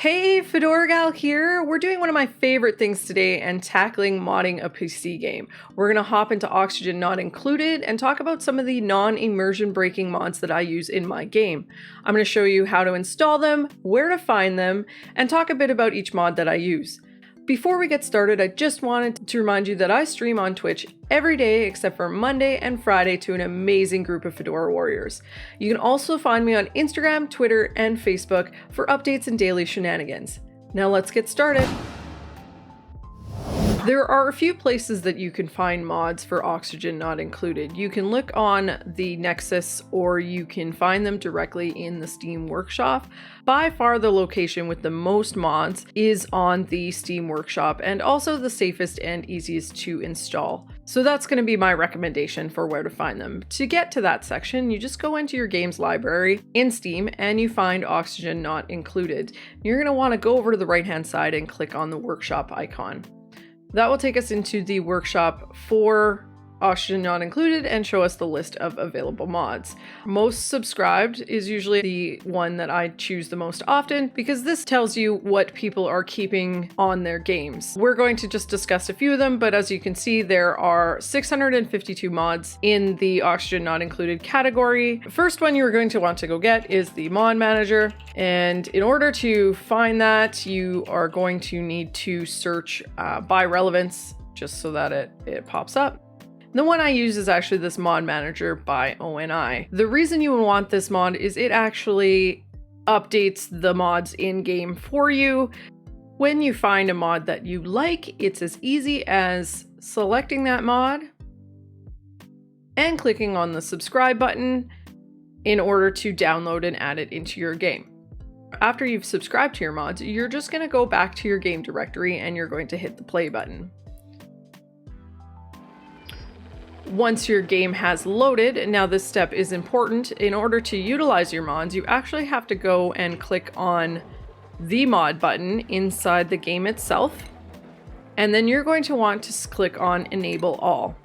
Hey, Fedora Gal here. We're doing one of my favorite things today and tackling modding a PC game. We're gonna hop into Oxygen Not Included and talk about some of the non-immersion breaking mods that I use in my game. I'm gonna show you how to install them, where to find them, and talk a bit about each mod that I use. Before we get started, I just wanted to remind you that I stream on Twitch every day except for Monday and Friday to an amazing group of Fedora warriors. You can also find me on Instagram, Twitter, and Facebook for updates and daily shenanigans. Now let's get started. There are a few places that you can find mods for Oxygen Not Included. You can look on the Nexus or you can find them directly in the Steam Workshop. By far the location with the most mods is on the Steam Workshop and also the safest and easiest to install. So that's going to be my recommendation for where to find them. To get to that section, you just go into your games library in Steam and you find Oxygen Not Included. You're going to want to go over to the right hand side and click on the Workshop icon. That will take us into the workshop for Oxygen Not Included and show us the list of available mods. Most subscribed is usually the one that I choose the most often because this tells you what people are keeping on their games. We're going to just discuss a few of them, but as you can see, there are 652 mods in the Oxygen Not Included category. The first one you're going to want to go get is the mod manager. And in order to find that, you are going to need to search by relevance just so that it pops up. The one I use is actually this mod manager by ONI. The reason you would want this mod is it actually updates the mods in game for you. When you find a mod that you like, it's as easy as selecting that mod and clicking on the subscribe button in order to download and add it into your game. After you've subscribed to your mods, you're just going to go back to your game directory and you're going to hit the play button. Once your game has loaded, now this step is important. In order to utilize your mods, you actually have to go and click on the mod button inside the game itself. And then you're going to want to click on Enable All.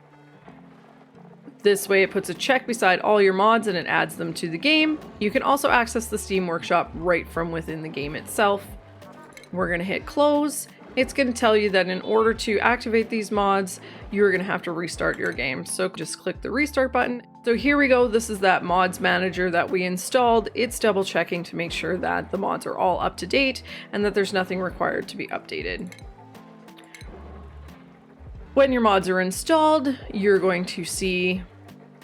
This way it puts a check beside all your mods and it adds them to the game. You can also access the Steam Workshop right from within the game itself. We're going to hit Close. It's going to tell you that in order to activate these mods, you're going to have to restart your game. So just click the restart button. So here we go. This is that mods manager that we installed. It's double checking to make sure that the mods are all up to date and that there's nothing required to be updated. When your mods are installed, you're going to see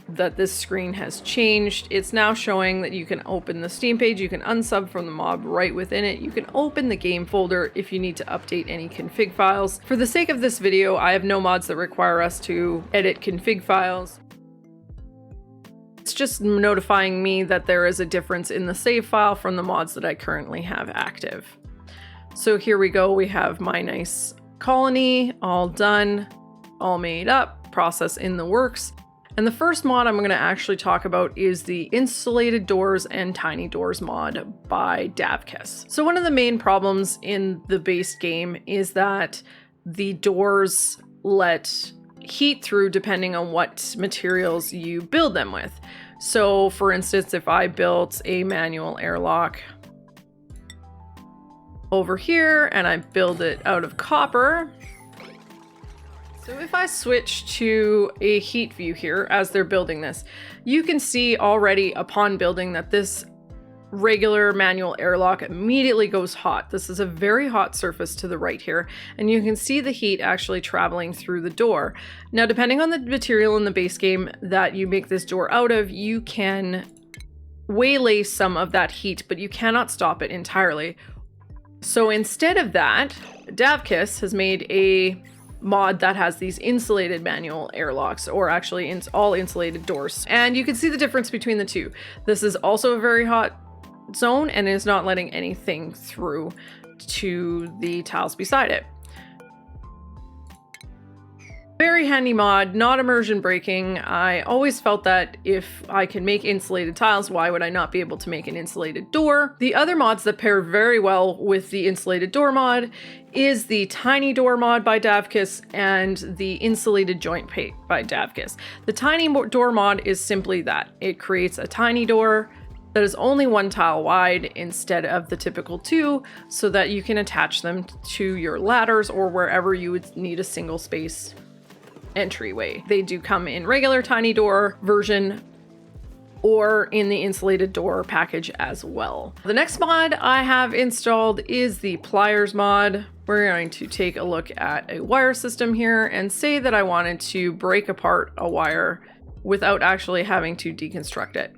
that this screen has changed. It's now showing that you can open the Steam page, you can unsub from the mod right within it, you can open the game folder if you need to update any config files. For the sake of this video, I have no mods that require us to edit config files. It's just notifying me that there is a difference in the save file from the mods that I currently have active. So here we go, we have my nice colony, all done, all made up, process in the works. And the first mod I'm going to actually talk about is the Insulated Doors and Tiny Doors mod by Davkas. So one of the main problems in the base game is that the doors let heat through depending on what materials you build them with. So for instance, if I built a manual airlock over here and I build it out of copper, so if I switch to a heat view here as they're building this, you can see already upon building that this regular manual airlock immediately goes hot. This is a very hot surface to the right here, and you can see the heat actually traveling through the door. Now, depending on the material in the base game that you make this door out of, you can waylay some of that heat, but you cannot stop it entirely. So instead of that, Davkas has made a mod that has these insulated manual airlocks, or actually all insulated doors. And you can see the difference between the two. This is also a very hot zone and is not letting anything through to the tiles beside it. Very handy mod, not immersion breaking. I always felt that if I can make insulated tiles, why would I not be able to make an insulated door? The other mods that pair very well with the insulated door mod is the Tiny Door mod by Davkas and the Insulated Joint by Davkas. The Tiny Door mod is simply that. It creates a tiny door that is only 1 tile wide instead of the typical 2, so that you can attach them to your ladders or wherever you would need a single space entryway. They do come in regular tiny door version or in the insulated door package as well. The next mod I have installed is the Pliers mod. We're going to take a look at a wire system here and say that I wanted to break apart a wire without actually having to deconstruct it.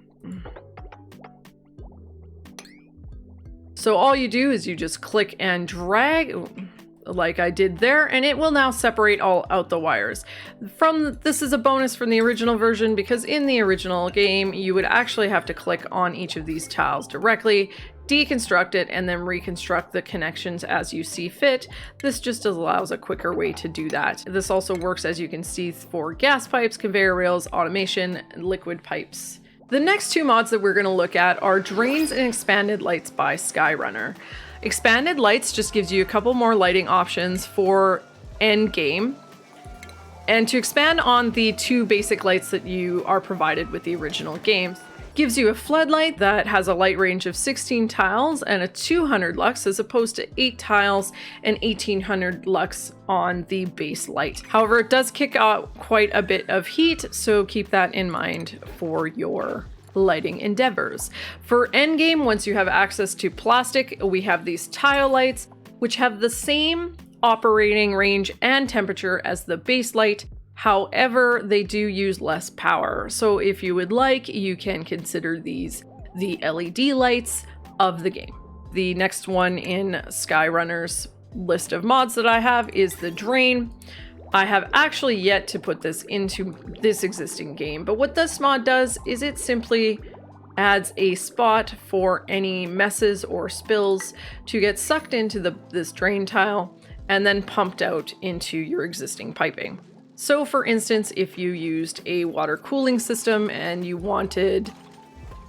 So all you do is you just click and drag like I did there, and it will now separate all out the wires. This is a bonus from the original version, because in the original game you would actually have to click on each of these tiles directly, deconstruct it, and then reconstruct the connections as you see fit. This just allows a quicker way to do that. This also works, as you can see, for gas pipes, conveyor rails, automation, and liquid pipes. The next 2 mods that we're going to look at are Drains and Expanded Lights by Skyrunner. Expanded Lights just gives you a couple more lighting options for end game, and to expand on the 2 basic lights that you are provided with the original games. Gives you a floodlight that has a light range of 16 tiles and a 200 lux, as opposed to 8 tiles and 1800 lux on the base light. However, it does kick out quite a bit of heat, so keep that in mind for your lighting endeavors. For endgame, once you have access to plastic, we have these tile lights, which have the same operating range and temperature as the base light. However, they do use less power. So if you would like, you can consider these the LED lights of the game. The next one in Skyrunner's list of mods that I have is the Drain. I have actually yet to put this into this existing game, but what this mod does is it simply adds a spot for any messes or spills to get sucked into this drain tile and then pumped out into your existing piping. So for instance, if you used a water cooling system and you wanted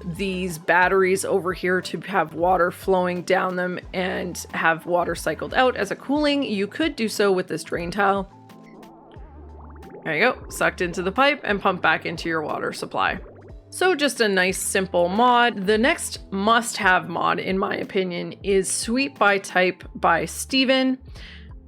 these batteries over here to have water flowing down them and have water cycled out as a cooling, you could do so with this drain tile. There you go, sucked into the pipe and pumped back into your water supply. So just a nice simple mod. The next must-have mod, in my opinion, is Sweep by Type by Steven.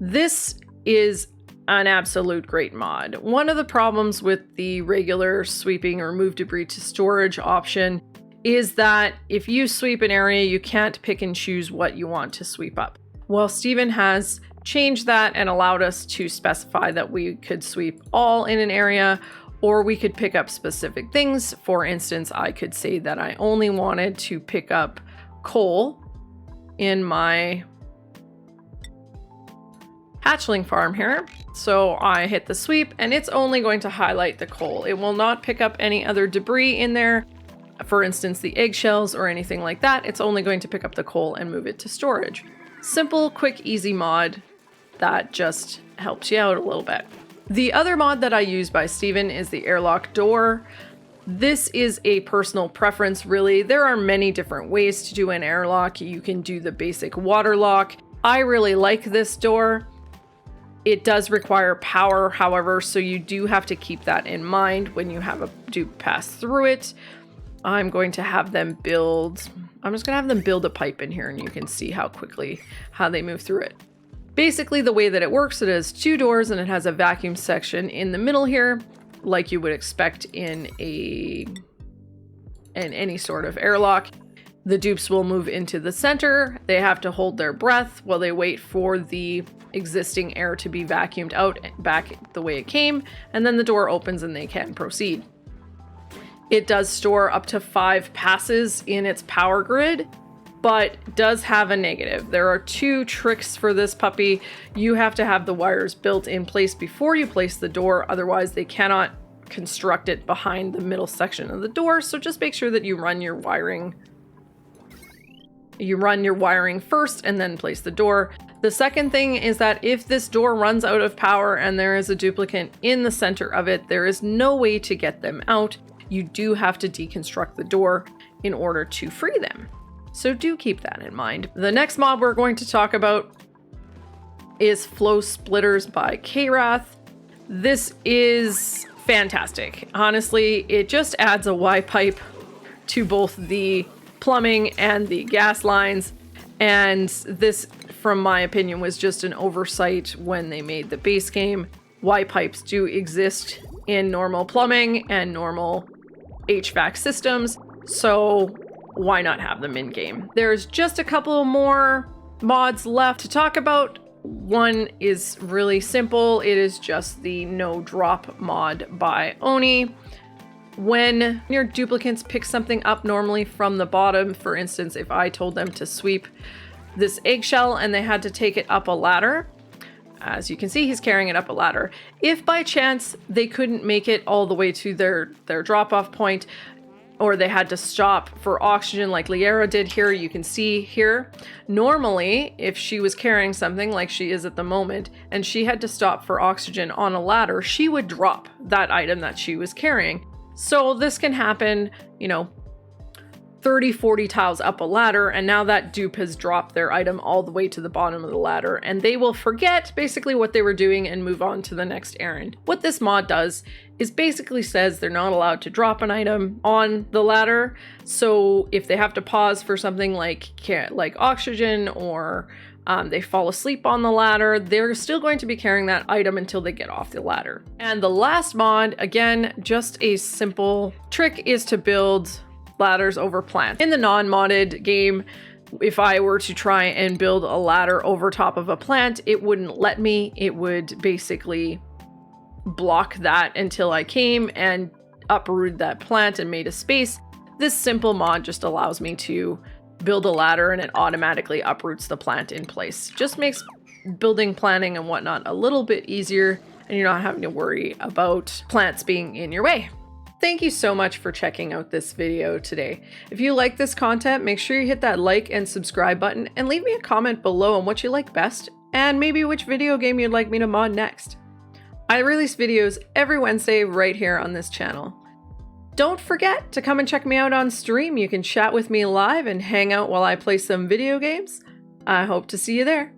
This is an absolute great mod. One of the problems with the regular sweeping or move debris to storage option is that if you sweep an area, you can't pick and choose what you want to sweep up. Well, Steven has changed that and allowed us to specify that we could sweep all in an area, or we could pick up specific things. For instance, I could say that I only wanted to pick up coal in my hatchling farm here. So I hit the sweep and it's only going to highlight the coal. It will not pick up any other debris in there. For instance, the eggshells or anything like that. It's only going to pick up the coal and move it to storage. Simple, quick, easy mod that just helps you out a little bit. The other mod that I use by Steven is the Airlock door. This is a personal preference, really. There are many different ways to do an airlock. You can do the basic water lock. I really like this door. It does require power, however, so you do have to keep that in mind when you have a dupe pass through it. I'm just going to have them build a pipe in here and you can see how they move through it. Basically, the way that it works, it has 2 doors and it has a vacuum section in the middle here, like you would expect in any sort of airlock. The dupes will move into the center. They have to hold their breath while they wait for the existing air to be vacuumed out back the way it came, and then the door opens and they can proceed. It does store up to 5 passes in its power grid, but does have a negative. There are 2 tricks for this puppy. You have to have the wires built in place before you place the door, otherwise they cannot construct it behind the middle section of the door. So just make sure that you run your wiring first and then place the door. The second thing is that if this door runs out of power and there is a duplicate in the center of it, there is no way to get them out. You do have to deconstruct the door in order to free them. So do keep that in mind. The next mod we're going to talk about is Flow Splitters by Cairath. This is fantastic. Honestly, it just adds a Y pipe to both the plumbing and the gas lines. And this, from my opinion, was just an oversight when they made the base game. Y pipes do exist in normal plumbing and normal HVAC systems, so why not have them in game? There's just a couple more mods left to talk about. One is really simple. It is just the no drop mod by Oni. When your duplicants pick something up normally from the bottom, for instance, if I told them to sweep this eggshell and they had to take it up a ladder, as you can see, he's carrying it up a ladder. If by chance they couldn't make it all the way to their drop-off point, or they had to stop for oxygen like Liera did here, you can see here. Normally, if she was carrying something like she is at the moment, and she had to stop for oxygen on a ladder, she would drop that item that she was carrying. So this can happen, you know, 30, 40 tiles up a ladder, and now that dupe has dropped their item all the way to the bottom of the ladder, and they will forget basically what they were doing and move on to the next errand. What this mod does is basically says they're not allowed to drop an item on the ladder. So if they have to pause for something like oxygen, or they fall asleep on the ladder, they're still going to be carrying that item until they get off the ladder. And the last mod, again, just a simple trick, is to build ladders over plants. In the non-modded game, if I were to try and build a ladder over top of a plant, it wouldn't let me. It would basically block that until I came and uprooted that plant and made a space. This simple mod just allows me to build a ladder and it automatically uproots the plant in place. Just makes building, planning, and whatnot a little bit easier, and you're not having to worry about plants being in your way. Thank you so much for checking out this video today. If you like this content, make sure you hit that like and subscribe button and leave me a comment below on what you like best and maybe which video game you'd like me to mod next. I release videos every Wednesday right here on this channel. Don't forget to come and check me out on stream. You can chat with me live and hang out while I play some video games. I hope to see you there.